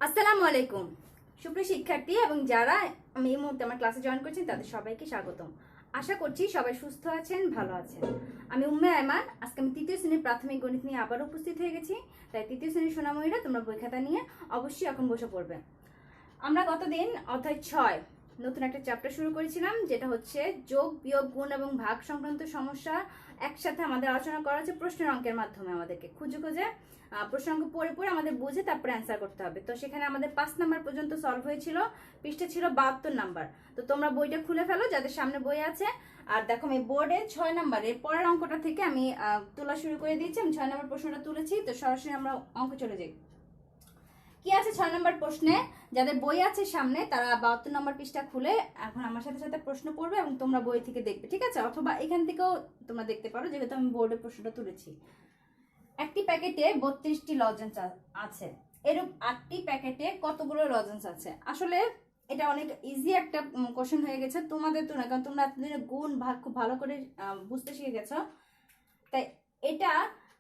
আসসালামু আলাইকুম সুপ্রিয় শিক্ষার্থী এবং যারা আমি এই মুহূর্তে আমার ক্লাসে জয়েন করছেন তাদের সবাইকে স্বাগতম। আশা করছি সবাই সুস্থ আছেন, ভালো আছেন। আমি উম্মে আয়মান। আজকে আমি তৃতীয় শ্রেণীর প্রাথমিক গণিত নিয়ে আবার উপস্থিত হয়ে গেছি। তাই তৃতীয় শ্রেণীর সোনাময়ীরা তোমরা বই খাতা নিয়ে অবশ্যই এখন বসে পড়বে। আমরা গতদিন অধ্যায় 6 নতুন একটা চ্যাপ্টার শুরু করেছিলাম, যেটা হচ্ছে যোগ বিয়োগ গুণ এবং ভাগ সংক্রান্ত সমস্যা একসাথে আমাদের আলোচনা করা হচ্ছে প্রশ্নের অঙ্কের মাধ্যমে। আমাদেরকে খুঁজে খুঁজে প্রশ্ন অঙ্ক পড়ে পড়ে আমাদের বুঝে তারপরে অ্যান্সার করতে হবে। তো সেখানে আমাদের 5 নাম্বার পর্যন্ত সলভ হয়েছিল, পৃষ্ঠা ছিল 72 নাম্বার। তো তোমরা বইটা খুলে ফেলো যাদের সামনে বই আছে। আর দেখো আমি বোর্ডে 6 নাম্বারের পরের অঙ্কটা থেকে আমি তোলা শুরু করে দিয়েছি। আমি 6 নাম্বার প্রশ্নটা তুলেছি, তো সরাসরি আমরা অঙ্ক চলে যাই। কি আছে 6 নম্বর প্রশ্নে? যাদের বই আছে সামনে তারা 72 নম্বর পৃষ্ঠা খুলে এখন আমার সাথে সাথে প্রশ্ন পড়বে এবং তোমরা বই থেকে দেখবে, ঠিক আছে? অথবা এখান থেকেও তোমরা দেখতে পারো, যেহেতু আমি বোর্ডে প্রশ্নটা তুলেছি। একটি প্যাকেটে 32টি লজেন্স আছে। এরূপ 8টি প্যাকেটে কতগুলো লজেন্স আছে? আসলে এটা অনেক ইজি একটা কোশ্চেন হয়ে গেছে তোমাদের তো না, কারণ তোমরা এতদিনে গুণ ভাগ খুব ভালো করে বুঝতে শিখে গেছো। তাই এটা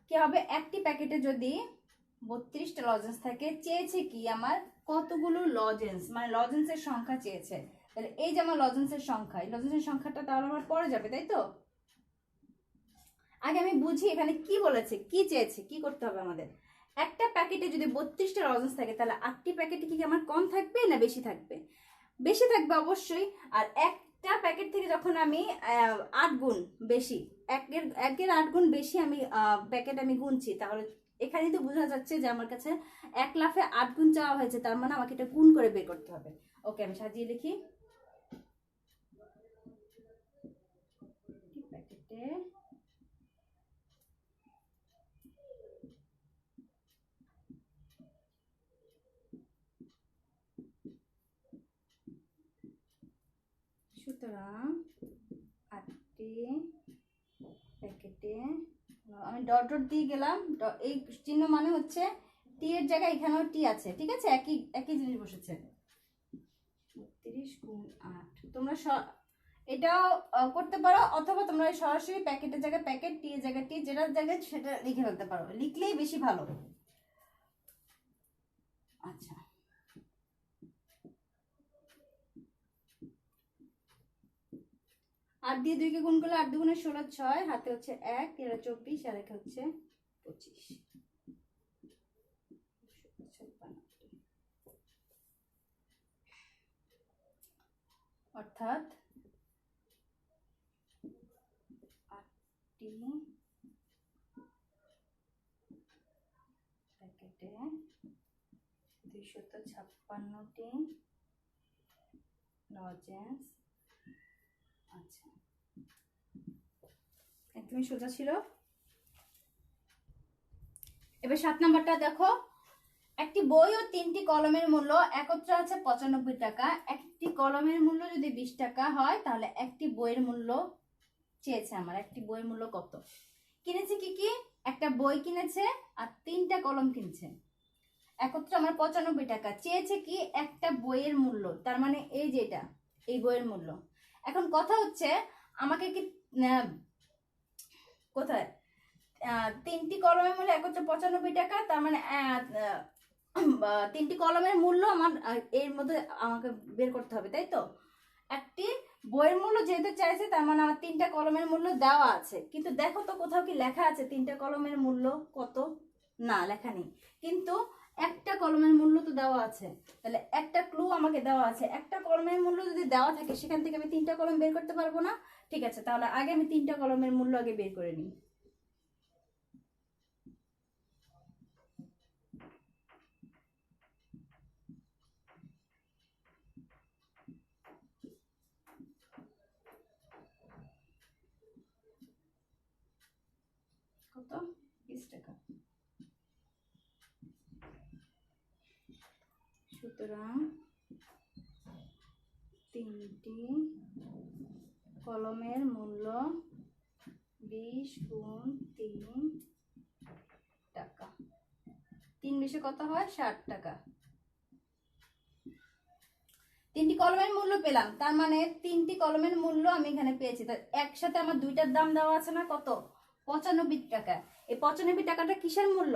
কি হবে, একটি প্যাকেটে যদি 32টা লজেন্স থাকে, চেয়েছে কি আমার কতগুলো লজেন্স, মানে লজেন্সের সংখ্যা চেয়েছে। তাহলে এই যে আমার লজেন্সের সংখ্যা, এই লজেন্সের সংখ্যাটা তাহলে আমার পরে যাবে, তাই তো? আগে আমি বুঝি এখানে কি বলেছে, কি চেয়েছে, কি করতে হবে আমাদের। একটা প্যাকেটে যদি 32টা লজেন্স থাকে তাহলে 8টি প্যাকেটে কি আমার কম থাকবে না বেশি থাকবে? বেশি থাকবে অবশ্যই। আর একটা প্যাকেট থেকে যখন আমি 8 গুণ বেশি, একের 8 গুণ বেশি আমি প্যাকেট আমি গুনছি, তাহলে এখানেই তো বোঝা যাচ্ছে যে আমার কাছে 1 লাফে 8 গুণ চাওয়া হয়েছে, তার মানে আমাকে এটা গুণ করে বের করতে হবে। ওকে, আমি সাজিয়ে লিখি। প্যাকেটে সুতরাং 8টি প্যাকেটে আমি ডট ডট দিয়ে গেলাম। এই চিহ্ন মানে হচ্ছে টি এর জায়গায় এখানেও টি আছে, ঠিক আছে? একই একই জিনিস বসেছে। 32 গুণ 8 তোমরা এটাও করতে পারো, অথবা তোমরা সরাসরি প্যাকেটের জায়গায় প্যাকেট, টি এর জায়গায় টি, যেটার জায়গায় সেটা লিখে ফেলতে পারো, লিখলেই বেশি ভালো। আচ্ছা, 8 দিয়ে 2 কে গুণ করলে 8 দুগুণে 16, 6 হাতে হচ্ছে 1, এরা 24 আর একে হচ্ছে 25। অর্থাৎ 8টি প্যাকেটে 256টি লজেন্স আছে। একদমই সোজা ছিল। এবার 7 নাম্বারটা দেখো। একটি বই ও 3টি কলমের মূল্য একত্রে আছে 95 টাকা। একটি কলমের মূল্য যদি 20 টাকা হয় তাহলে একটি বইয়ের মূল্য চেয়েছে আমার। একটি বইয়ের মূল্য কত? কিনেছে কি কি? একটা বই কিনেছে আর 3টা কলম কিনছে, একত্রে আমার 95 টাকা। চেয়েছে কি একটা বইয়ের মূল্য, তার মানে এই যে এটা এই বইয়ের মূল্য। এখন কথা হচ্ছে আমাকে কি কোথায় 3টি কলমের মূল্য একত্রে 95 টাকা, তার মানে 3টি কলমের মূল্য আমার এর মধ্যে আমাকে বের করতে হবে, তাই তো? একটি বইয়ের মূল্য যেহেতু চাইছে, তার মানে আমার 3টা কলমের মূল্য দেওয়া আছে। কিন্তু দেখো তো কোথাও কি লেখা আছে 3টা কলমের মূল্য কত? না, লেখা নেই। কিন্তু একটা কলমের মূল্য তো দেওয়া আছে। তাহলে একটা ক্লু আমাকে দেওয়া আছে, একটা কলমের মূল্য যদি দেওয়া থাকে সেখান থেকে আমি 3টা কলম বের করতে পারবো না? ঠিক আছে, তাহলে আগে আমি 3টা কলমের মূল্য আগে বের করে নিই। কত? 20 টাকা। সুতরাং 3টি কলমের মূল্য 20 গুণ 3 টাকা। 3 বেশি কত হয়? 60 টাকা। 3টি কলমের মূল্য পেলাম, তার মানে 3টি কলমের মূল্য আমি এখানে পেয়েছি। তার একসাথে আমার দুইটার দাম দেওয়া আছে না, কত? 95 টাকা। এই 95 টাকাটা কিসের মূল্য?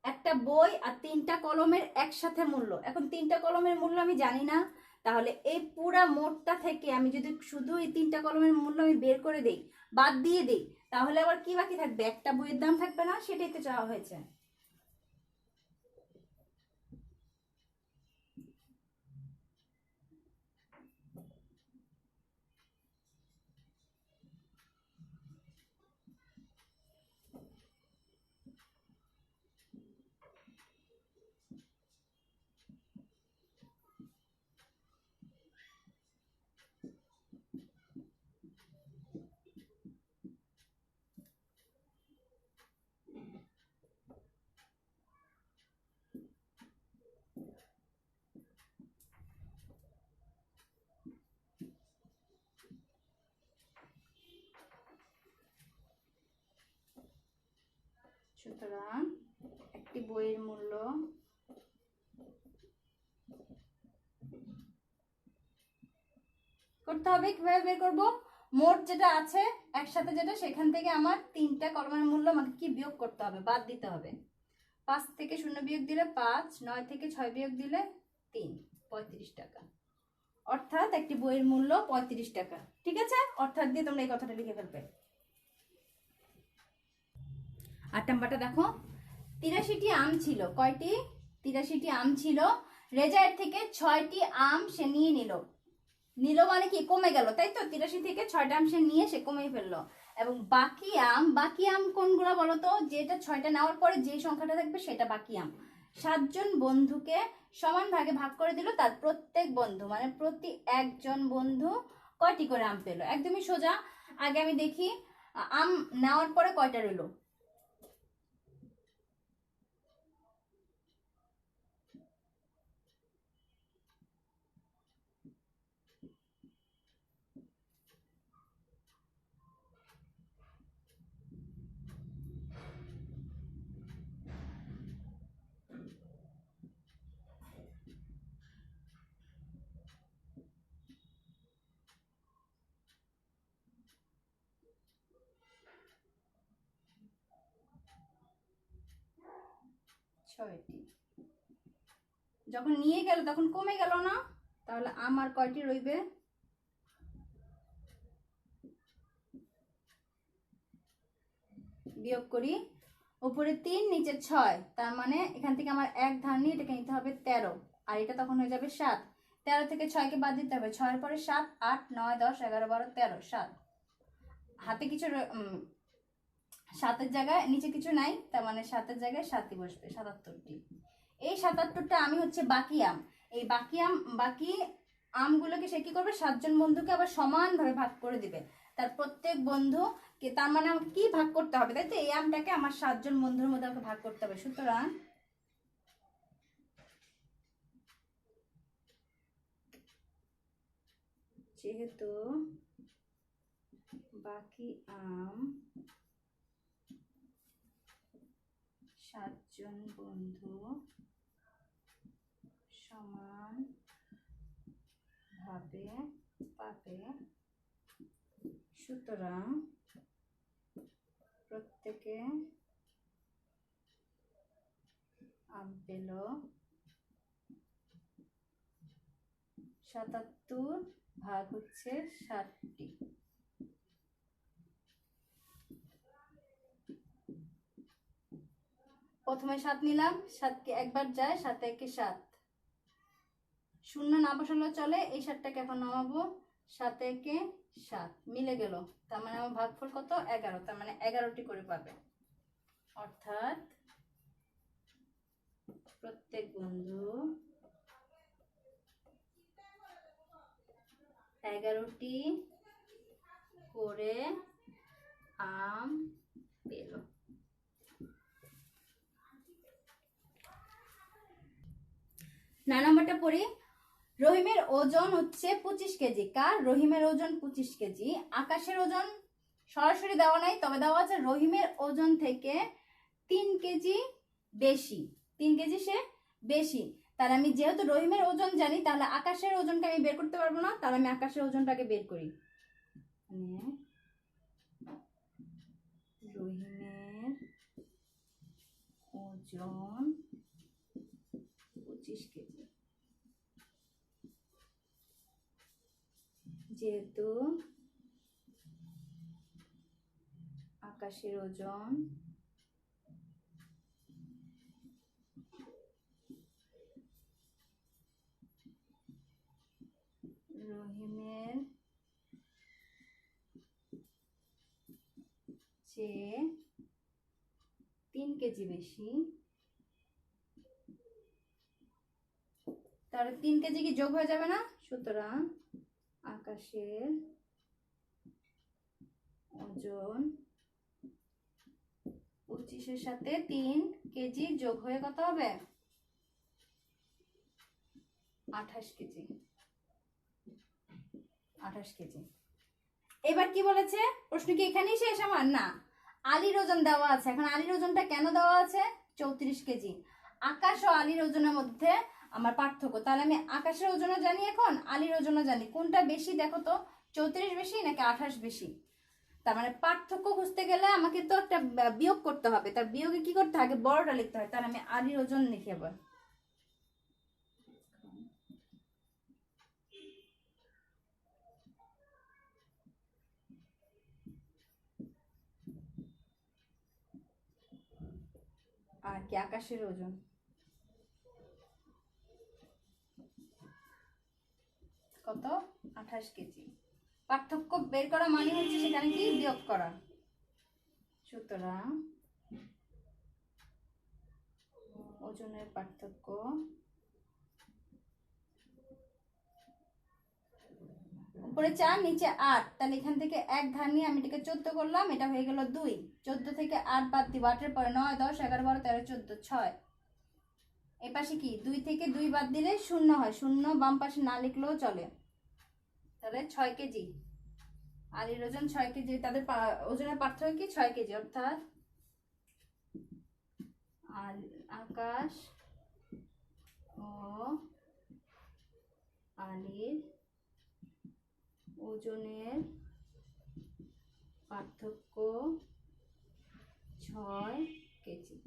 একটা বই আর 3টা কলমের একসাথে মূল্য। এখন 3টা কলমের মূল্য আমি জানি না, তাহলে এই পুরা মোটটা থেকে আমি যদি শুধু এই 3টা কলমের মূল্য আমি বের করে দেই, বাদ দিয়ে দেই, তাহলে আবার কি বাকি থাকবে? একটা বইয়ের দাম থাকবে না, সেটাই তো চাওয়া হয়েছে। সুতরাং একটি বইয়ের মূল্য করতে হবে। কিভাবে বের করব? মোট যেটা আছে একসাথে যেটা, সেখান থেকে আমার 3টা কলমের মূল্য আমাকে কি বিয়োগ করতে হবে, বাদ দিতে হবে। 5 থেকে 0 বিয়োগ দিলে 5, 9 থেকে 6 বিয়োগ দিলে 3, 35 টাকা। অর্থাৎ একটি বইয়ের মূল্য 35 টাকা। ঠিক আছে, অর্থাৎ দিয়ে তোমরা এই কথাটা লিখে ফেলবে। 8 নাম্বারটা দেখো, 83টি আম ছিল। কয়টি? 83টি আম ছিল। রেজায়ের থেকে 6টি আম সে নিয়ে নিল। নিল মানে কি? কমে গেল, তাই তো? 83 থেকে 6টা আম সে নিয়ে সে কমিয়ে ফেললো। এবং বাকি আম কোনগুলো বলো তো? যেটা 6টা নেওয়ার পরে যে সংখ্যাটা থাকবে সেটা বাকি আম। 7 জন বন্ধুকে সমান ভাগে ভাগ করে দিল। তার প্রত্যেক বন্ধু মানে প্রতি একজন বন্ধু কয়টি করে আম পেল? একদমই সোজা। আগে আমি দেখি আম নেওয়ার পরে কয়টা রইল। ছয়টি। যখন নিয়ে গেল তখন কমে গেল না? তাহলে আমার কয়টি রইবে? বিয়োগ করি। উপরে 3, নিচে 6, তার মানে এখান থেকে আমার এক ধার নিয়ে এটাকে নিতে হবে 13, আর এটা তখন হয়ে যাবে 7। 13 থেকে 6কে বাদ দিতে হবে। 6 এর পরে 7, 8, 9, 10, 11, 12, 13, 7। হাতে কিছু 7-এর জায়গায় নিচে কিছু নাই, তার মানে 7-এর জায়গায় 7ই বসবে। 77টি। এই 77টা আমি হচ্ছে বাকি আম। এই বাকি আমগুলোকে সে কি করবে? 7 জন বন্ধুকে আবার সমানভাবে ভাগ করে দিবে। তার প্রত্যেক বন্ধুকে, তার মানে আমাকে কি ভাগ করতে হবে, তাই তো? এই আমটাকে আমার 7 জন বন্ধুর মধ্যে আমাকে ভাগ করতে হবে। সুতরাং যেহেতু বাকি আম 7 জন বন্ধু সমান ভাবে পাবে, সুতরাং প্রত্যেকে আম পেল 77 ভাগ হচ্ছে 7টি। প্রথমে 7 নিলাম, 7কে একবার যায়, 7 একে 7। শূন্য না বসালেও চলে। এই 7টাকে এখন নামাবো। 7 একে 7 মিলে গেল, তার মানে আমার ভাগফল কত? 11। তার মানে 11টি করে পাবে। অর্থাৎ প্রত্যেক বন্ধু 11টি করে আম পেল। 9 নম্বরটা পড়ি। রহিমের ওজন হচ্ছে 25 কেজি। কার? রহিমের ওজন 25 কেজি। আকাশের ওজন সরাসরি দেওয়া নাই, তবে দেওয়া আছে রহিমের ওজন থেকে 3 কেজি বেশি। 3 কেজি সে বেশি। তাহলে আমি যেহেতু রহিমের ওজন জানি, তাহলে আকাশের ওজনকে আমি বের করতে পারবো না। তাহলে আমি আকাশের ওজনটাকে বের করি। রহিমের ওজন ওজন 25 কেজি। যেহেতু আকাশের ওজন রহিমের চেয়ে 3 কেজি বেশি, তাহলে 3 কেজি কি যোগ হয়ে যাবে না? সুতরাং আকাশের ওজন 25-এর সাথে 3 কেজি যোগ হয়ে কত হবে? 28 কেজি। 28 কেজি। এবার কি বলেছে? প্রশ্ন কি এখানেই শেষ আমার? না, আলীর ওজন দেওয়া আছে। এখন আলীর ওজনটা কেন দেওয়া আছে? 34 কেজি। আকাশ ও আলীর ওজনের মধ্যে আমার পার্থক্য, তাহলে আমি আকাশের ওজনও জানি, এখন আলীর ওজনও জানি। কোনটা বেশি দেখো তো, 34 বেশি নাকি 28 বেশি? তার মানে পার্থক্য খুঁজতে গেলে আমাকে তো একটা বিয়োগ করতে হবে, তার বিয়োগে কি করতে হবে? বড়টা লিখতে হয়। তাহলে আমি আলীর ওজন লিখে আবার আর কি আকাশের ওজন কত? 28 কেজি। পার্থক্য বের করা মানে হচ্ছে সেখানে কি বিয়োগ করা। সুতরাং ওজনের পার্থক্য উপরে 4 নিচে 8, তাহলে এখান থেকে এক ধার নিয়ে আমি এটাকে 14 করলাম, এটা হয়ে গেল 2। 14 থেকে 8 বাদ দিব, 8-এর পরে 9 10 11 12 13 14 6। এই পাশে কি 2 থেকে 2 বাদ দিলে 0 হয়, 0 বাম পাশে না লিখলেও চলে। তাহলে 6 কেজি। আলীর ওজন 6 কেজি, তাদের ওজনের পার্থক্য কি? 6 কেজি। অর্থাৎ আকাশ ও আলীর ওজনের পার্থক্য 6 কেজি।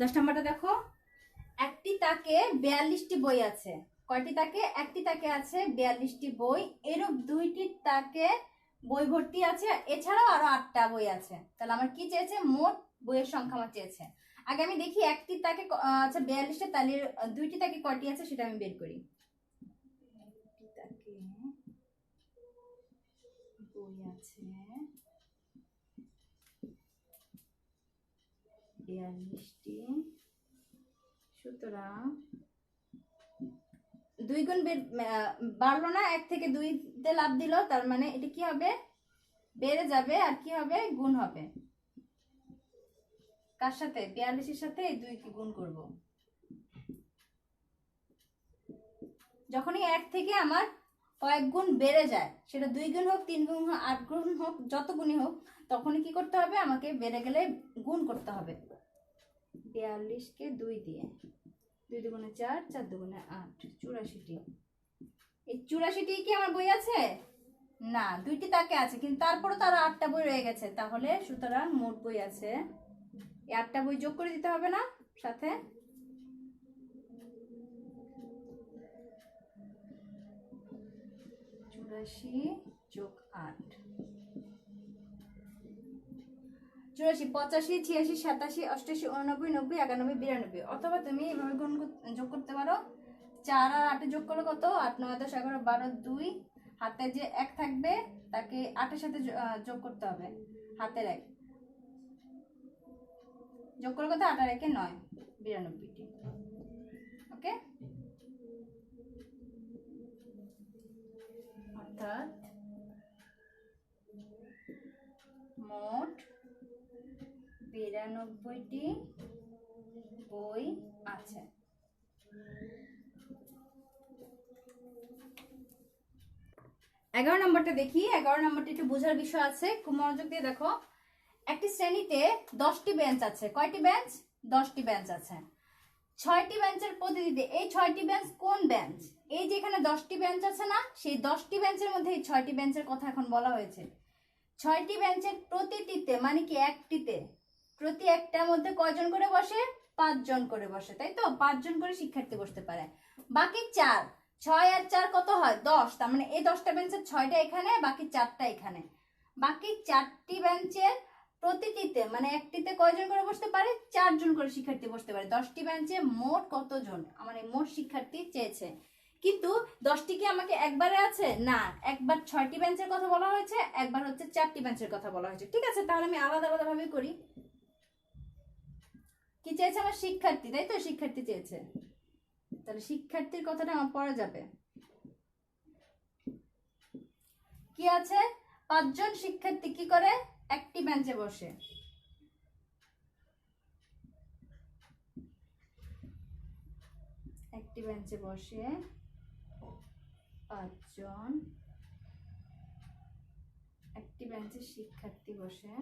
10 নম্বরটা দেখো, একটি তাকে 42টি বই আছে। কয়টি তাকে? একটি তাকে আছে 42টি বই। এরূপ 2টি তাকে বই ভর্তি আছে, এছাড়াও আরো 8টা বই আছে। তাহলে আমার কি চেয়েছে? মোট বইয়ের সংখ্যা আমার চেয়েছে। আগে আমি দেখি একটি তাকে আচ্ছা 42টা, তাহলে 2টি তাকে কয়টি আছে সেটা আমি বের করি। একটি তাকে বই আছে 42টি, সুতরাং 2 গুণ বাড়লো না, 1 থেকে 2-তে লাভ দিল, তার মানে এটা কি হবে? বেড়ে যাবে। আর কি হবে? গুণ হবে। কার সাথে? 42-এর সাথে এই 2 কে গুণ করব। যখনই 1 থেকে আমার কয়েক গুণ বেড়ে যায়, সেটা 2 গুণ হোক, 3 গুণ হোক, 8 গুণ হোক, যত গুণই হোক, তখনই কি করতে হবে? আমাকে বেড়ে গেলে গুণ করতে হবে। 42-কে 2 দিয়ে, 2 দুগুণে 4, 4 দুগুণে 8, 84টি। এই 84টি কি আমার বই আছে? না, 2টি তাকে আছে, কিন্তু তারপরে তার 8টা বই রয়ে গেছে। তাহলে সুতরাং মোট বই আছে, এই 8টা বই যোগ করে দিতে হবে না সাথে? চুরাশি যোগ 8, 84, 85, 86, 87, 88, 89, 90, 91, 92। অথবা তুমি এভাবে গুণ যোগ করতে পারো। 4 আর 8 যোগ করলে কত? 8 9 10 11 12 2। হাতে যে 1 থাকবে তাকে 8-এর সাথে যোগ করতে হবে। হাতের 1 যোগ করলে কত? 8 আর 1 9, 92টি। ওকে, অর্থাৎ মোট 92টি বই আছে। 11 নম্বরটা দেখি। 11 নম্বরটা একটু বোঝার বিষয় আছে, খুব মনোযোগ দিয়ে দেখো। একটি শ্রেণীতে 10টি বেঞ্চ আছে। কয়টি বেঞ্চ? 10টি বেঞ্চ আছে। 6টি বেঞ্চের প্রতিনিধি। এই 6টি বেঞ্চ কোন বেঞ্চ? এই যে এখানে 10টি বেঞ্চ আছে না, সেই 10টি বেঞ্চের মধ্যে এই 6টি বেঞ্চের কথা এখন বলা হয়েছে। 6টি বেঞ্চের প্রতিটিতে মানে কি একটিতে, প্রতি একটার মধ্যে কয়জন করে বসে? 5 জন করে বসে, তাই তো? 5 জন করে শিক্ষার্থী বসতে পারে। বাকি 4, 6 আর 4 কত হয়? 10। তার মানে এই 10টা বেঞ্চের 6টা এখানে, বাকি 4টা এখানে। বাকি 4টি বেঞ্চের প্রতিটিতে মানে একটিতে কয়জন করে বসতে পারে? 4 জন করে শিক্ষার্থী বসতে পারে। 10টি বেঞ্চে মোট কতজন, মানে মোট শিক্ষার্থী চেয়েছে। কিন্তু 10টি কি আমাকে একবারে আছে? না, একবার 6টি বেঞ্চের কথা বলা হয়েছে, একবার হচ্ছে 4টি বেঞ্চের কথা বলা হয়েছে। ঠিক আছে, তাহলে আমি আলাদা আলাদা ভাবে করি। কি চেয়েছে আমার? শিক্ষার্থী, তাই তো? শিক্ষার্থী চেয়েছে, তাহলে শিক্ষার্থীর কথাটা আমার পড়া যাবে। কি আছে? 5 জন শিক্ষার্থী কি করে? একটি বেঞ্চে বসে। একটি বেঞ্চে বসে 5 জন, একটি বেঞ্চে শিক্ষার্থী বসে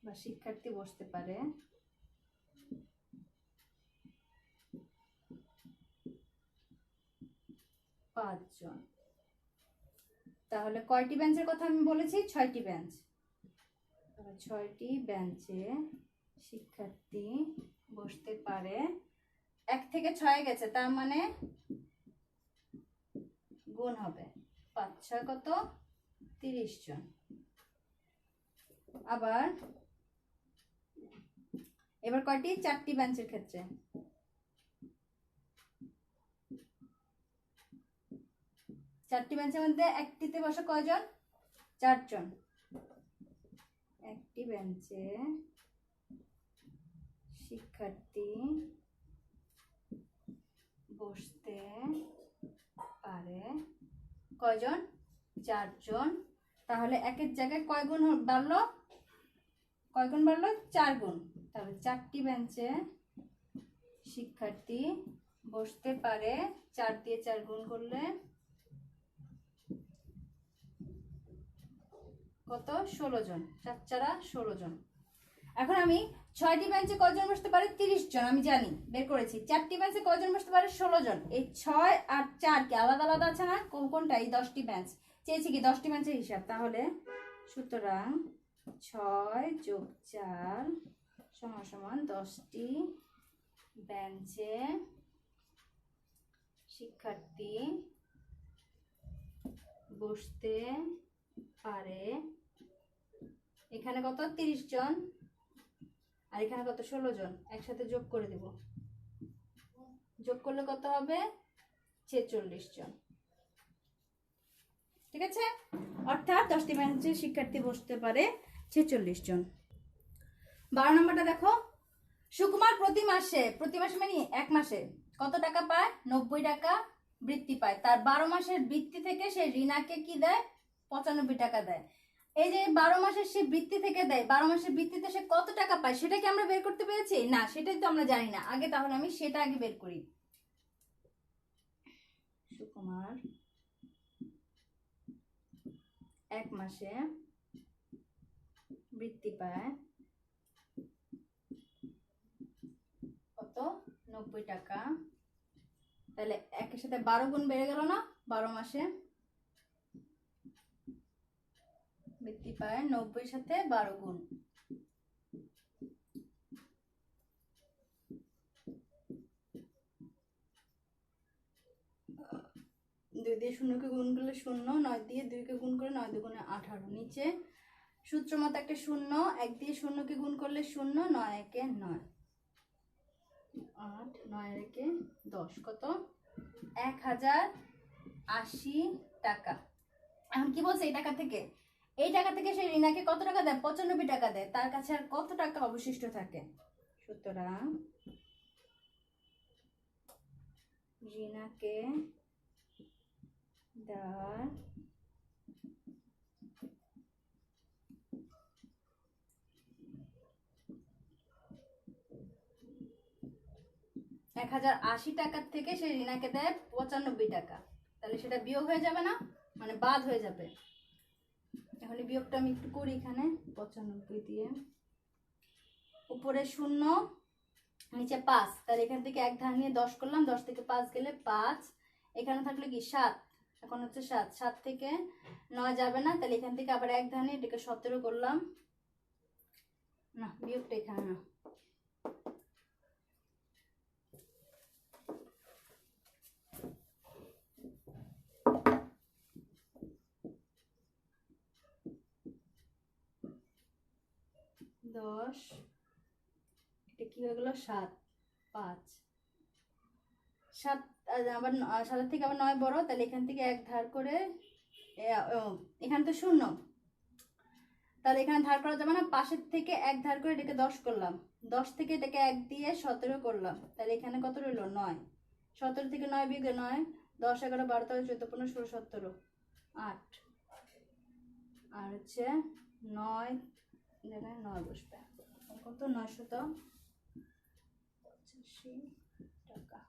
বা শিক্ষার্থী বসতে পারে। পাঁচজন। তাহলে কয়টি বেঞ্চের কথা আমি বলেছি? 6টি বেঞ্চ। 6টি বেঞ্চে শিক্ষার্থী বসতে পারে। 1 থেকে 6 গেছে, তার মানে গুণ হবে 5 6 কত? 30 জন। আবার এবার কয়টি? 4টি বেঞ্চের ক্ষেত্রে 4টি বেঞ্চের মধ্যে একটিতে বসে কয়জন? 4 জন। একটি বেঞ্চে শিক্ষার্থী বসতে পারে কয়জন? 4 জন। তাহলে একের জায়গায় কয় গুণ বাড়লো? কয় গুণ বাড়লো? 4 গুণ। তাহলে 4টি বেঞ্চে শিক্ষার্থী বসতে পারে, 4 দিয়ে 4 গুণ করলে কত? 16 জন। 4 4 16 জন। এখন আমি 6টি বেঞ্চে কয়জন বসতে পারে? 30 জন, আমি জানি, বের করেছি। 4টি বেঞ্চে কয়জন বসতে পারে? 16 জন। এই 6 আর 4 কি আলাদা আলাদা আছে না? কোনটা? এই 10টি বেঞ্চ চেয়েছি কি 10টি বেঞ্চের হিসাব। তাহলে সুতরাং 6 যোগ 4 সমান সমান 10টি বেঞ্চে শিক্ষার্থী বসতে পারে। এখানে কত? 30 জন, আর এখানে কত? 16 জন। একসাথে যোগ করে দেব, যোগ করলে কত হবে? 46 জন। ঠিক আছে, অর্থাৎ 10টি বেঞ্চে শিক্ষার্থী বসতে পারে 46 জন। 12 নম্বরটা দেখো। সুকুমার প্রতি মাসে মানে 1 মাসে কত টাকা পায়? 90 টাকা বৃত্তি পায়। তার 12 মাসের বৃত্তি থেকে সে রিনাকে কি দেয়? 95 টাকা দেয়। এই যে 12 মাসের সে বৃত্তি থেকে দেয়, 12 মাসের বৃত্তিতে সে কত টাকা পায় সেটা কি আমরা বের করতে পেরেছি? না, সেটাই তো আমরা জানি না আগে। তাহলে আমি সেটা আগে বের করি। সুকুমার 1 মাসে বৃত্তি পায় কত? 90 টাকা। তাহলে একের সাথে 12 গুণ বেড়ে গেল না? 12 মাসে বৃত্তি পায় 90 সাথে 12 গুণ। 2 দিয়ে 0 কে গুণ করলে 0, 9 দিয়ে 2 কে গুণ করে 9 দুগুণে 18। নিচে সূত্র মতো একটা 0, 1 দিয়ে 0 কে গুণ করলে 0, 9 একে 9, 8 9 একে 10, কত? 1080 টাকা। এখন কি বলছে? এই টাকা থেকে সে রিনাকে কত টাকা দেয়? 95 টাকা দেয়। তার কাছে আর কত টাকা অবশিষ্ট থাকে? সুতরাং রিনাকে দেওয়ার 1080 টাকার থেকে সে রিনাকে দেয় 95 টাকা। তাহলে সেটা বিয়োগ হয়ে যাবে না? মানে বাদ হয়ে যাবে। এখন এই বিয়োগটা আমি একটু করি। এখানে 95 দিয়ে উপরে 0, নিচে 5, তাহলে এখান থেকে 1 ধার নিয়ে 10 করলাম, 10 থেকে 5 গেলে 5, এখানে থাকলো কি 7, এখন হচ্ছে 7, 7 থেকে 9 যাবে না, তাহলে এখান থেকে আবার 1 ধানে এটাকে 17 করলাম। না, বিয়োগটা এখানে না, দশ, এটা কি হয়ে গেল 7, 5, 7 আবার 7 থেকে আবার 9 বড়, তাহলে এখান থেকে 1 ধার করে এখানে তো শূন্য, তাহলে এখানে ধার করা যাবে না, পাশের থেকে 1 ধার করে এটাকে 10 করলাম, 10 থেকে এটাকে 1 দিয়ে 17 করলাম, তাহলে এখানে কত রইল 9, 17 থেকে 9 বিয়োগে 9, 10, 11, 12, 13, 14, 15, 16, 17, 8, আর হচ্ছে 9 জায়গায় 9 বসবে, কত 985 টাকা।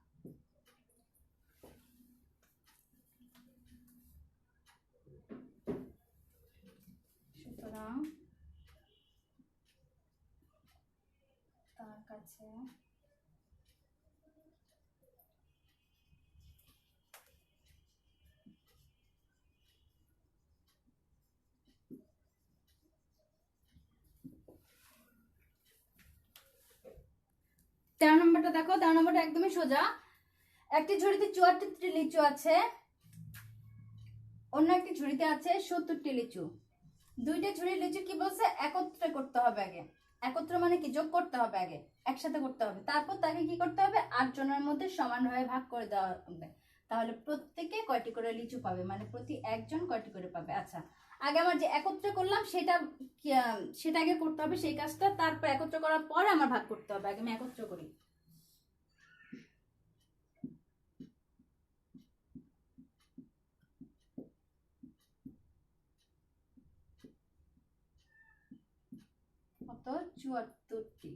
সুতরাং তার কাছে তেরো নম্বরটা দেখো, 13 নম্বরটা একদমই সোজা। একটি ঝুড়িতে 74টি লিচু আছে, অন্য একটি ঝুড়িতে আছে 70টি লিচু। দুইটা ঝুড়ির লিচু কি বলছে, একত্রে করতে হবে আগে। একত্র মানে কি, যোগ করতে হবে আগে, একসাথে করতে হবে, তারপর তাকে কি করতে হবে, 8 জনের মধ্যে সমানভাবে ভাগ করে দেওয়া হবে। তাহলে প্রত্যেকে কয়টি করে লিচু পাবে, মানে প্রতি একজন কয়টি করে পাবে। আচ্ছা, আগে আমার যে একত্রে করলাম সেটা আগে করতে হবে, সেই কাজটা, তারপর একত্র করার পরে আমার ভাগ করতে হবে। আগে আমি একত্র করি। কত, 74টি।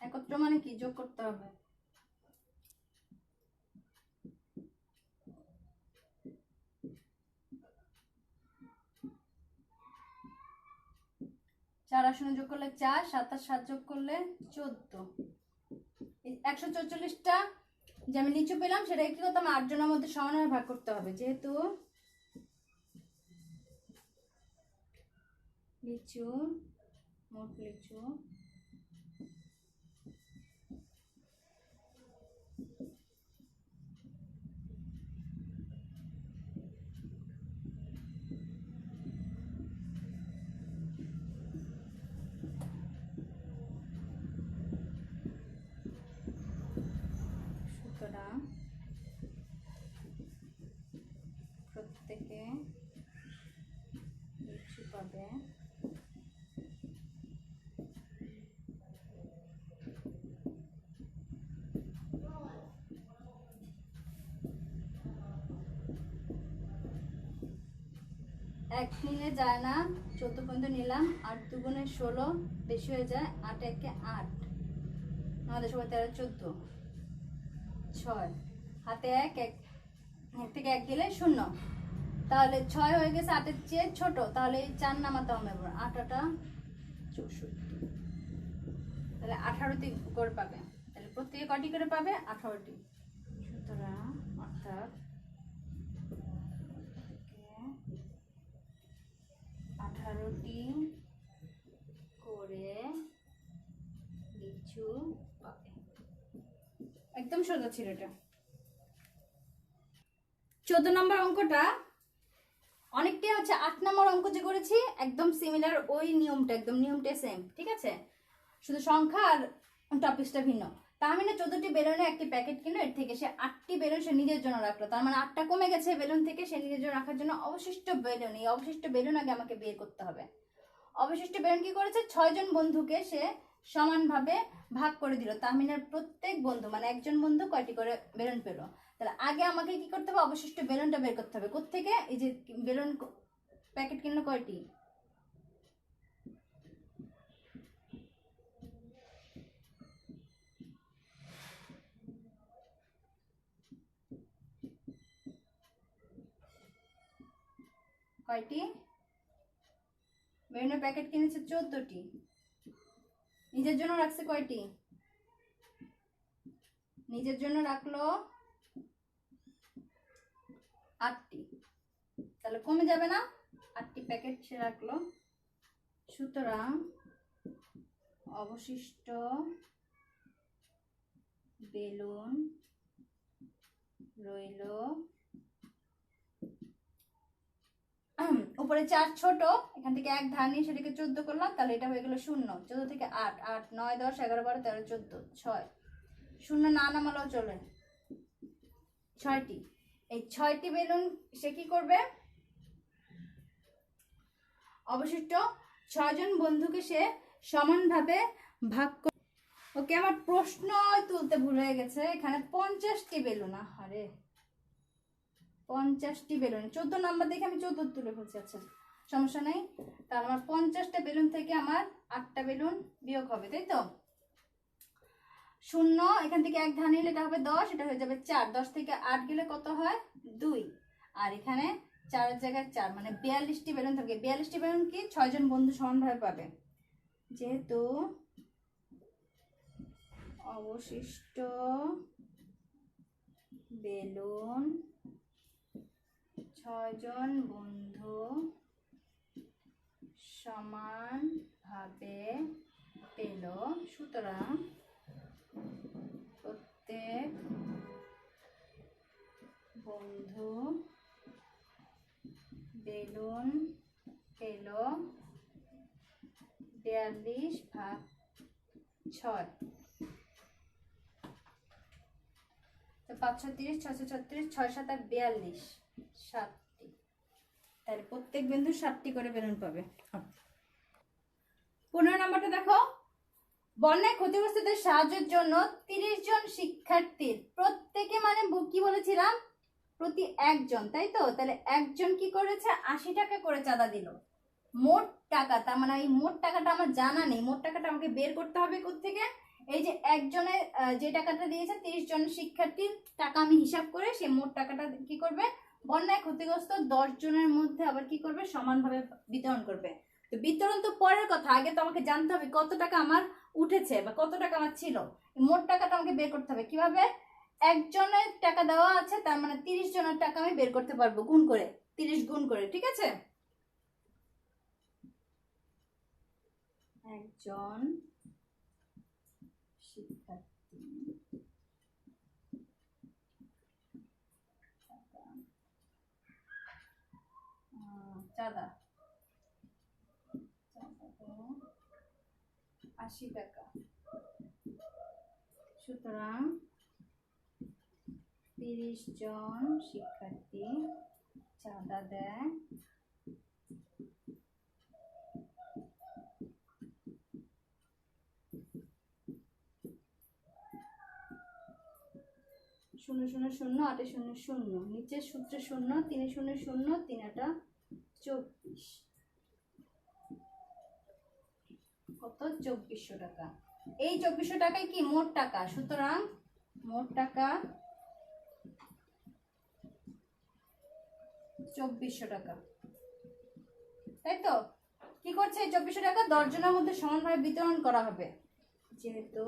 একত্র মানে কি, যোগ করতে হবে। চার আর শূন্য যোগ করলে 4, 7 আর 7 যোগ করলে 14, 144টা যে আমি লিচু পেলাম সেটাকে কি করতে হবে, 8 জনের মধ্যে সমানভাবে ভাগ করতে হবে। যেহেতু লিচু, মোট লিচু সুতরাং প্রত্যেকে লিচু পাবে এক নিলে যায় না, 14 পর্যন্ত নিলাম, 8 দুগুণে 16, বেশি হয়ে যায়, 8 একে 8, আমাদের সবাই 13, 14, 6, হাতে 1, 1 থেকে 1 গেলে 0, তাহলে 6 হয়ে গেছে 8 এর চেয়ে ছোট, তাহলে 4 নামাতে হবে। 8 8 64, তাহলে 18টি করে পাবে। তাহলে প্রত্যেকে কটি করে পাবে, 18টি। সুতরাং অর্থাৎ 18টি করে লিচু পাবে। একদম সোজা ছিল এটা। 14 নম্বর অঙ্কটা অনেকটাই হচ্ছে 8 নম্বর অঙ্ক যে করেছি একদম সিমিলার, ওই নিয়মটা একদম নিয়মটা সেম, ঠিক আছে, শুধু সংখ্যা আর টপিকসটা ভিন্ন। তাহমিনা 14টি বেলুনের একটি প্যাকেট কিনলো, এর থেকে সে 8টি বেলুন সে নিজের জন্য রাখলো, তার মানে 8টা কমে গেছে বেলুন থেকে, সে নিজের জন্য রাখার জন্য অবশিষ্ট বেলুন, এই অবশিষ্ট বেলুন আগে আমাকে বের করতে হবে। অবশিষ্ট বেলুন কি করেছে, 6 জন বন্ধুকে সে সমানভাবে ভাগ করে দিল। তাহমিনার প্রত্যেক বন্ধু মানে একজন বন্ধু কয়টি করে বেলুন পেলো, তাহলে আগে আমাকে কি করতে হবে, অবশিষ্ট বেলুনটা বের করতে হবে। কোত্থেকে, এই যে বেলুন প্যাকেট কিনলো কয়টি, কয়টি বেলুনের প্যাকেট কিনেছে, 14টি। নিজের জন্য রাখছে কয়টি? নিজের জন্য রাখলো 8টি, তাহলে কমে যাবে না? 8টি প্যাকেট সে রাখলো। সুতরাং অবশিষ্ট বেলুন রইল, উপরে 4 ছোট, এখান থেকে 1 ধার নিয়ে সেটাকে 14 করলাম, তাহলে এটা হয়ে গেল 0। 14 থেকে 8, 8 9 10 11 12 13 14 6, 0 না নামালেও চলে। 6টি, এই 6টি বেলুন সে কি করবে? অবশিষ্ট 6 জন বন্ধুকে সে সমানভাবে ভাগ করে। ওকে, আমার প্রশ্ন তুলতে ভুল হয়ে গেছে। এখানে 50টি বেলুন, আরে 50টি বেলুন, 14 নাম্বার দেখে আমি 14 তুলে ফেলছি। আচ্ছা সমস্যা নেই, তাহলে আমার 50টা বেলুন থেকে আমার 8টা বেলুন বিয়োগ হবে, তাই তো? 0, এখান থেকে 1 ধার নিলে এটা হবে 10, এটা হয়ে যাবে 4। 10 থেকে 8 গেলে কত হয়? 2। আর এখানে 4 এর জায়গায় 4, মানে 42টি বেলুন থাকে। 42টি বেলুন কি 6 জন বন্ধু সমানভাবে পাবে, যেহেতু অবশিষ্ট বেলুন 6 জন বন্ধু সমানভাবে পেল। সুতরাং প্রত্যেক বন্ধু বেলুন পেল 42/6। তো 5 30, 6 36, 6 7 42, 7টি। তাহলে প্রত্যেক বিন্দু 7টি করে বেলুন পাবে। 15 নম্বরটা দেখো, বন্যায় ক্ষতিগ্রস্তদের সাহায্যের জন্য 30 জন শিক্ষার্থীর প্রত্যেকে, মানে কি বলেছিলাম, প্রতি একজন, তাই তো? তাহলে একজন কি করেছে? 80 টাকা করে চাঁদা দিল। মোট টাকা, তার মানে এই মোট টাকাটা আমার জানা নেই, মোট টাকাটা আমাকে বের করতে হবে কোত্থেকে? এই যে একজনের যে টাকাটা দিয়েছে 30 জন শিক্ষার্থীর টাকা আমি হিসাব করে সে মোট টাকাটা কি করবে? বন্যায় ক্ষতিগ্রস্ত 10 জনের মধ্যে আবার কি করবে? সমানভাবে বিতরণ করবে। তো বিতরণ তো পরের কথা, আগে তো আমাকে জানতে হবে কত টাকা আমার উঠেছে বা কত টাকা আমার ছিল। মোট টাকাটা আমাকে বের করতে হবে কিভাবে? একজনের টাকা দেওয়া আছে, তার মানে 30 জনের টাকা আমি বের করতে পারবো গুণ করে, 30 গুণ করে, ঠিক আছে? একজন শিক্ষার্থী চাঁদা 80 টাকা। সুতরাং 30 জন শিক্ষার্থী চাঁদা দেয় 0 0 0 8 0 0, নিচের সূত্রে 0, 3 0 0, 3 8 24, কত? 2400 টাকা। এই 2400 টাকায় কি মোট টাকা? সুতরাং মোট টাকা 2400 টাকা, তাই তো? কি করছে? 2400 টাকা 10 জনের মধ্যে সমানভাবে বিতরণ করা হবে, যেহেতু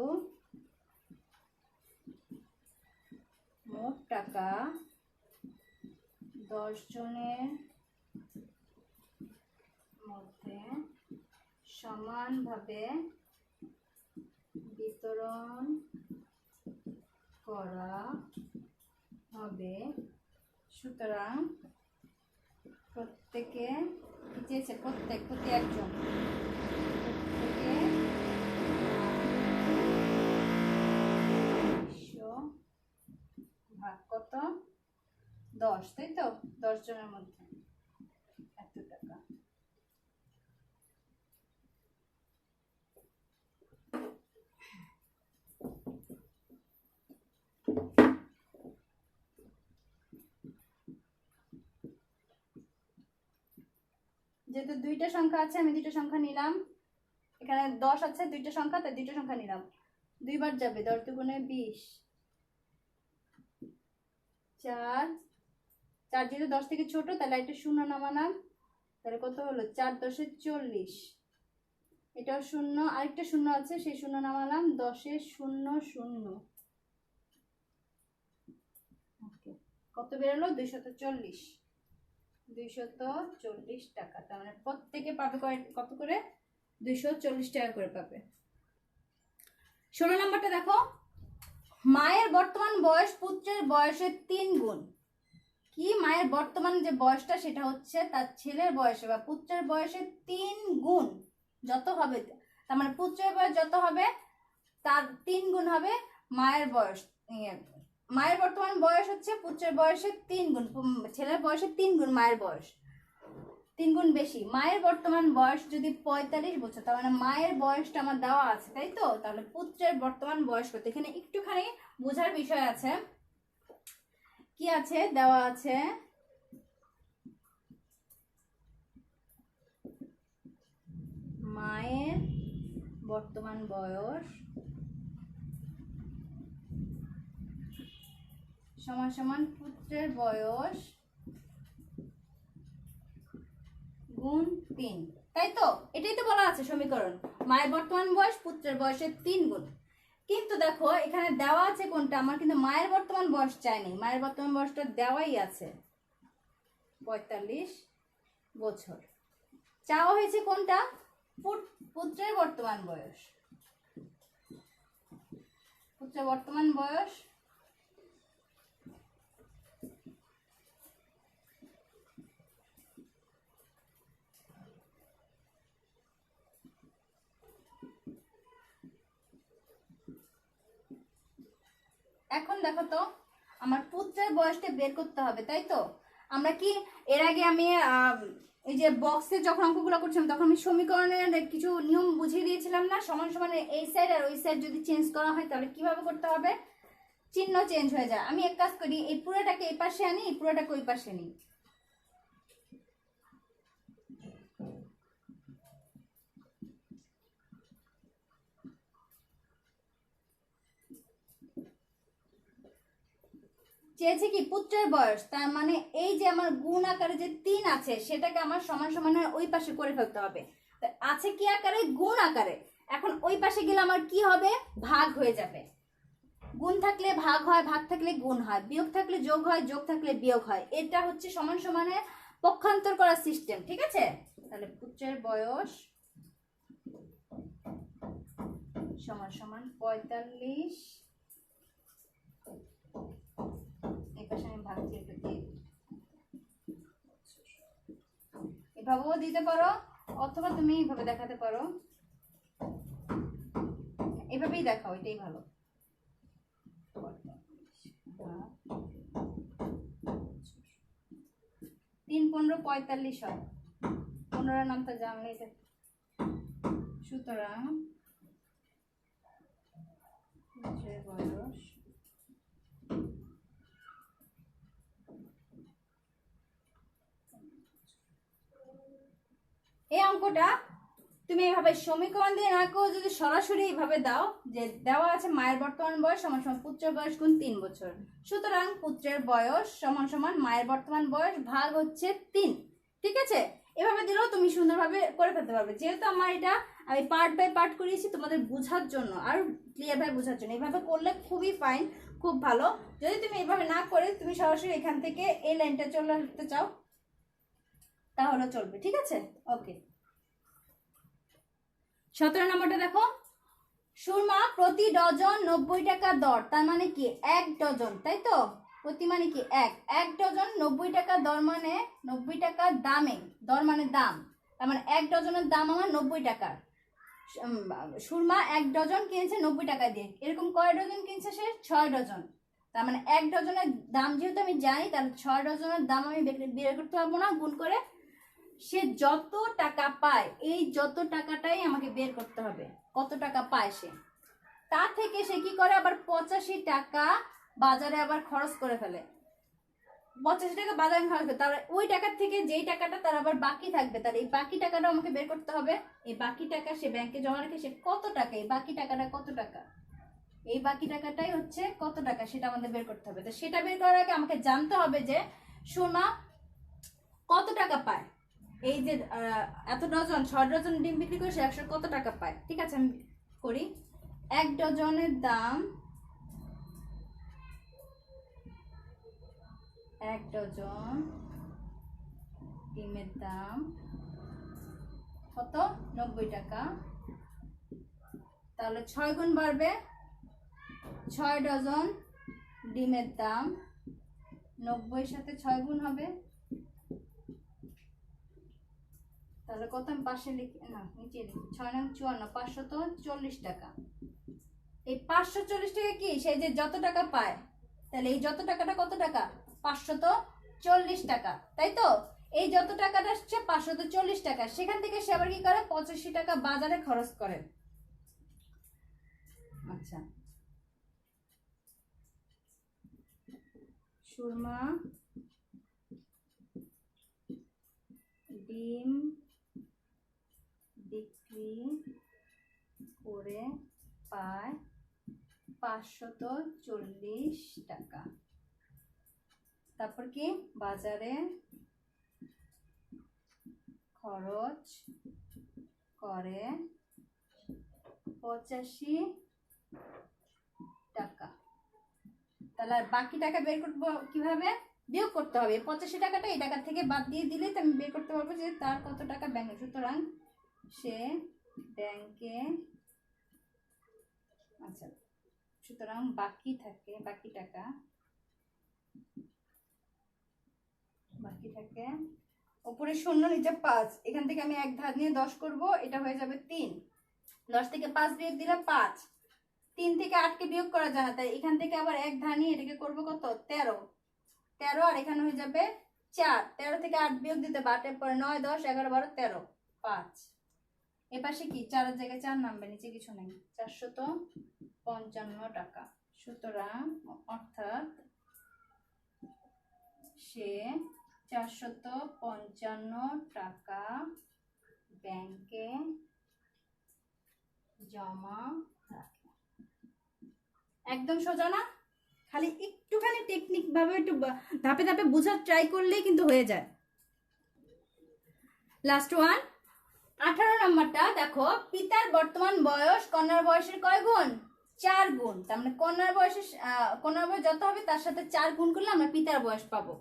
মোট টাকা 10 জনের মধ্যে সমানভাবে বিতরণ করা হবে। সুতরাং প্রত্যেকে চেয়েছে, প্রত্যেক প্রতি একজন, প্রত্যেকে ভাগ কত? 10, তাই তো? 10 জনের মধ্যে এত টাকা। যেহেতু দুইটা সংখ্যা আছে, আমি দুইটা সংখ্যা নিলাম। এখানে 10 আছে, দুইটা সংখ্যা, তাই দুইটা সংখ্যা নিলাম। 2 বার যাবে, 10 দুগুণে 20, 4 4 যেহেতু 10 থেকে ছোট, তাহলে একটা 0 নামালাম, তাহলে কত হলো? 4 10 40। এটাও শূন্য, আরেকটা শূন্য আছে, সেই শূন্য নামালাম, 10-এর 0 0। ওকে, কত বেরোলো? 240। 240 টাকা। তার মানে প্রত্যেকে পাবে কত করে? 240 টাকা করে পাবে। 16 নম্বরটা দেখো, মায়ের বর্তমান বয়স পুত্রের বয়সের 3 গুণ। কি? মায়ের বর্তমান যে বয়সটা সেটা হচ্ছে তার ছেলের বয়সে বা পুত্রের বয়সের 3 গুণ যত হবে, তার মানে পুত্রের বয়স যত হবে তার 3 গুণ হবে মায়ের বয়স। মায়ের বর্তমান বয়স হচ্ছে পুত্রের বয়সের 3 গুণ, ছেলের বয়সের 3 গুণ, মায়ের বয়স 3 গুণ বেশি। মায়ের বর্তমান বয়স যদি 45 বছর, তার মানে মায়ের বয়সটা আমার দেওয়া আছে, তাই তো? তাহলে পুত্রের বর্তমান বয়স কত? এখানে একটুখানি বোঝার বিষয় আছে। কি আছে? দেওয়া আছে মায়ের বর্তমান বয়স সমান সমান পুত্রের বয়স গুণ 3, তাই তো? এটাই তো বলা আছে সমীকরণ, মায়ের বর্তমান বয়স পুত্রের বয়সের 3 গুণ। কিন্তু দেখো এখানে দেওয়া আছে কোনটা? আমার কিন্তু মায়ের বর্তমান বয়স চাইনি, মায়ের বর্তমান বয়সটা দেওয়াই আছে 45 বছর। চাওয়া হয়েছে কোনটা? পুত্রের বর্তমান বয়স। পুত্রের বর্তমান বয়স এখন দেখো তো, আমার পুত্রের বয়সটা বের করতে হবে, তাই তো? আমরা কি এর আগে আমি এই যে বক্সে যখন অঙ্কগুলো করছিলাম তখন আমি সমীকরণের কিছু নিয়ম বুঝিয়ে দিয়েছিলাম না? সমান সমান এই সাইড আর ওই সাইড যদি চেঞ্জ করা হয় তাহলে কিভাবে করতে হবে? চিহ্ন চেঞ্জ হয়ে যায়। আমি এক কাজ করি, এই পুরোটাকে এই পাশে আনি, এই পুরোটাকে ওই পাশে নিই। চেয়েছে কি? পুত্রের বয়স, তার মানে এই যে আমার গুণ আকারে যে 3 আছে সেটাকে আমার সমান সমানের ওই পাশে করে ফেলতে হবে। আছে কি আকারে? গুণ আকারে। এখন ওই পাশে গেলে আমার কি হবে? ভাগ হয়ে যাবে। গুণ থাকলে ভাগ হয়, ভাগ থাকলে গুণ হয়, বিয়োগ থাকলে যোগ হয়, যোগ থাকলে বিয়োগ হয়। এটা হচ্ছে সমান সমানের পক্ষান্তর করার সিস্টেম, ঠিক আছে? তাহলে পুত্রের বয়স সমান সমান 45, এই পাশে আমি ভাগ চেপে দিই, এভাবেও দিতে পারো অথবা তুমি এইভাবে দেখাতে পারো, এভাবেই দেখাও, এটাই ভালো। 3 15 45 হয়। 15 নামটা জানলেই, সুতরাং বয়স এই অঙ্কটা তুমি এইভাবে সমীকরণ দিয়ে না কেউ যদি সরাসরি এইভাবে দাও, যে দেওয়া আছে মায়ের বর্তমান বয়স সমান সমান পুত্রের বয়স গুণ 3 বছর, সুতরাং পুত্রের বয়স সমান সমান মায়ের বর্তমান বয়স ভাগ হচ্ছে 3, ঠিক আছে? এভাবে দিলেও তুমি সুন্দরভাবে করে ফেলতে পারবে। যেহেতু আমার এটা আমি পার্ট বাই পার্ট করিয়েছি তোমাদের বোঝার জন্য আর ক্লিয়ার ভাবে বোঝার জন্য, এভাবে করলে খুবই ফাইন, খুব ভালো। যদি তুমি এভাবে না করে তুমি সরাসরি এখান থেকে এই লাইনটা চলে আসতে চাও তাহলে চলবে, ঠিক আছে? ওকে, 17 নম্বরটা দেখো, সুরমা প্রতি ডজন 90 টাকা দর, তার মানে কি 1 ডজন, তাই তো? প্রতি মানে কি 1 ডজন 90 টাকা দর, মানে 90 টাকা দামে, দর মানে দাম, তার মানে 1 ডজনের দাম আমার 90 টাকা। সুরমা 1 ডজন কিনেছে 90 টাকা দিয়ে। এরকম কয় ডজন কিনছে সে? 6 ডজন। তার মানে 1 ডজনের দাম যেহেতু আমি জানি, তাহলে 6 ডজনের দাম আমি বের করতে পারবো না গুণ করে। সে যত টাকা পায়, এই যত টাকাটাই আমাকে বের করতে হবে, কত টাকা পায় সে। তা থেকে সে কি করে? আবার 85 টাকা বাজারে আবার খরচ করে ফেলে। 85 টাকা বাজারে খরচ করে, তাহলে ওই টাকার থেকে যেই টাকাটা তার আবার বাকি থাকবে, তাহলে এই বাকি টাকাটা আমাকে বের করতে হবে। এই বাকি টাকা সে ব্যাংকে জমা রেখে সে কত টাকা, এই বাকি টাকাটা কত টাকা, এই বাকি টাকাটাই হচ্ছে কত টাকা, সেটা আমাদের বের করতে হবে। তো সেটা বের করার আগে আমাকে জানতে হবে যে সুরমা কত টাকা পায়। এই যে এত ডজন 6 ডজন ডিম বিক্রি করে সে 100 কত টাকা পায়। ঠিক আছে, আমি করি। 1 ডজনের দাম, 1 ডজন ডিমের দাম কত? 90 টাকা। তাহলে 6 গুণ বাড়বে, 6 ডজন ডিমের দাম 90 সাথে 6 গুণ হবে। তাহলে কত? আমি পাশে লিখি না, নিচে লিখি। 6 নং 54, 540 টাকা। এই 540 টাকা কি সেই যে যত টাকা পায়, তাহলে এই যত টাকাটা কত টাকা? 540 টাকা, তাই তো? এই যত টাকাটা আসছে 540 টাকা, সেখান থেকে সে আবার কি করে? 85 টাকা বাজারে খরচ করে। আচ্ছা, সুরমা ডিম বিক্রি করে পায় 540 টাকা। তারপর কি? বাজারে খরচ করে 85 টাকা। তাহলে আর বাকি টাকা বের করবো কিভাবে? বিয়োগ করতে হবে। 85 টাকাটা এই টাকা থেকে বাদ দিয়ে দিলে তো আমি বের করতে পারবো যে তার কত টাকা ব্যাংকে। সুতরাং সে ব্যাংকে, আচ্ছা, সুতরাং বাকি থাকে, বাকি থাকে উপরে 0 নিচে 5। এখান থেকে আমি 1 ধার নিয়ে 10 করব, এটা হয়ে যাবে 3। 10 থেকে 5 বিয়োগ দিলে 5। 3 থেকে 8 কে বিয়োগ করা যায় না, তাই এখান থেকে আবার 1 ধার নিয়ে এটাকে করব কত? 13। আর এখানে হয়ে যাবে 4। 13 থেকে 8 বিয়োগ দিতে 8 পরে 9, 10, 11, 12, 13, 5। এপাশে কি 4 এর জায়গায় 4 নামবে, নিচে কিছু নেই। 455 টাকা। সুতরাং অর্থাৎ সে 455 টাকা ব্যাংকে জমা রাখে। একদম সোজা না? খালি একটুখানি টেকনিক ভাবে একটু ধাপে ধাপে বোঝার ট্রাই করলেই কিন্তু হয়ে যায়। লাস্ট ওয়ান, 18 নম্বরটা দেখো। পিতার বর্তমান বয়স কন্যার বয়সের কয় গুণ? 4 গুণ। তার মানে কন্যার বয়স যত হবে তার সাথে 4 গুণ করলে আমরা পিতার বয়স পাবো।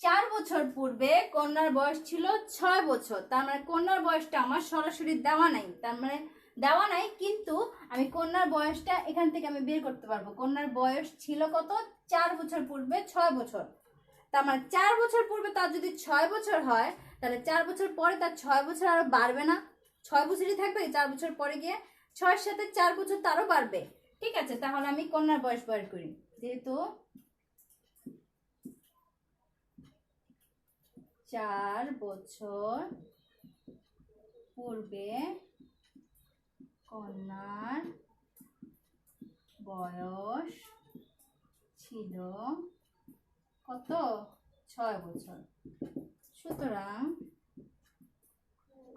4 বছর পূর্বে কন্যার বয়স ছিল 6 বছর। তার মানে কন্যার বয়সটা আমার সরাসরি দেওয়া নাই, কিন্তু আমি কন্যার বয়সটা এখান থেকে আমি বের করতে পারবো। কন্যার বয়স ছিল কত? 4 বছর পূর্বে 6 বছর। তার মানে 4 বছর পূর্বে তার যদি 6 বছর হয়, তাহলে 4 বছর পরে তার 6 বছর আরো বাড়বে না? 6 বছরই থাকবে, 4 বছর পরে গিয়ে 6 এর সাথে 4 বছর তারও বাড়বে। ঠিক আছে, তাহলে আমি কন্যার বয়স বের করি। যেহেতু 4 বছর পূর্বে কন্যার বয়স ছিল কত? 6 বছর। সুতরাং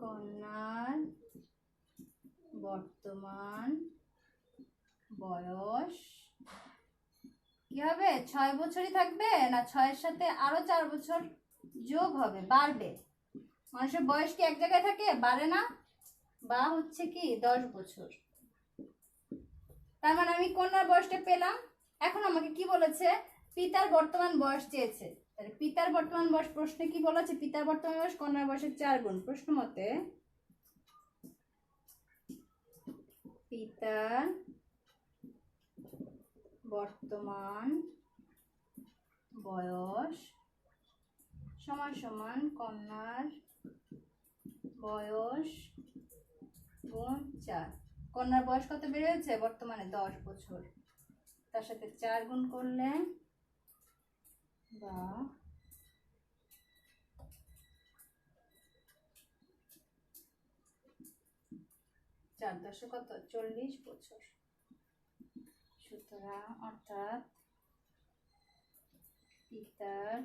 কন্যার বর্তমান বয়স কি হবে? 6 বছরই থাকবে না 6 এর সাথে আরো 4 বছর যোগ হবে, বাড়বে? মানুষের বয়স কি এক জায়গায় থাকে? বাড়ে না? বা হচ্ছে কি 10 বছর। তার মানে আমি কন্যার বয়সটা পেলাম। এখন আমাকে কি বলেছে? পিতার বর্তমান বয়স চেয়েছে। তাহলে পিতার বর্তমান বয়স প্রশ্নে কি বলেছে? পিতার বর্তমান বয়স কন্যার বয়সের 4 গুণ। প্রশ্ন মতে পিতার বর্তমান বয়স সমান সমান কন্যার বয়স গুণ 4। কন্যার বয়স কত বেড়ে হয়েছে? বর্তমানে 10 বছর। তার সাথে 4 গুণ করলে বা 4 10 কত? 40 বছর। সুতরাং অর্থাৎ পিতার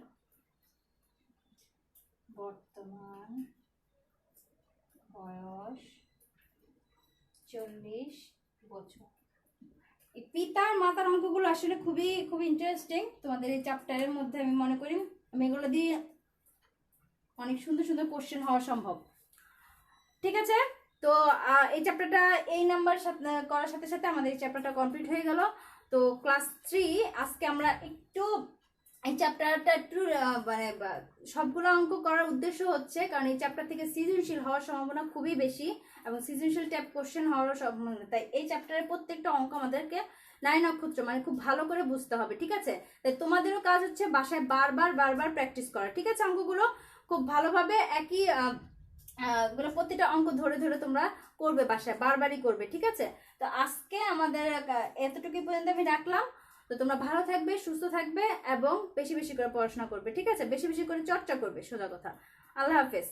বর্তমান বয়স 40 বছর। এই পিতার মাতার অঙ্কগুলো আসলে খুবই ইন্টারেস্টিং তোমাদের এই চ্যাপ্টারের মধ্যে। আমি মনে করি আমি এগুলো দিয়ে অনেক সুন্দর সুন্দর কোশ্চেন হওয়া সম্ভব। ঠিক আছে, তো এই চ্যাপ্টারটা এই নাম্বার করার সাথে সাথে আমাদের এই চ্যাপ্টারটা কমপ্লিট হয়ে গেল। তো ক্লাস 3 আজকে আমরা একটু এই চ্যাপ্টারটা একটু মানে সবগুলো অঙ্ক করার উদ্দেশ্য হচ্ছে কারণ এই চ্যাপ্টার থেকে সৃজনশীল হওয়ার সম্ভাবনা খুবই বেশি এবং সৃজনশীল টাইপ কোশ্চেন হওয়ার সম্ভাবনা, তাই এই চ্যাপ্টারের প্রত্যেকটা অঙ্ক আমাদেরকে 9 নক্ষত্র মানে খুব ভালো করে বুঝতে হবে। ঠিক আছে, তাই তোমাদেরও কাজ হচ্ছে বাসায় বারবার বারবার প্র্যাকটিস করা। ঠিক আছে, অঙ্কগুলো খুব ভালোভাবে একই প্রতিটা অঙ্ক ধরে ধরে তোমরা করবে, বাসায় বারবারই করবে। ঠিক আছে, তো আজকে আমাদের এতটুকু পর্যন্ত আমি রাখলাম। তো তোমরা ভালো থাকবে, সুস্থ থাকবে এবং বেশি বেশি করে পড়াশোনা করবে। ঠিক আছে, বেশি বেশি করে চর্চা করবে, সোজা কথা। আল্লাহ হাফেজ।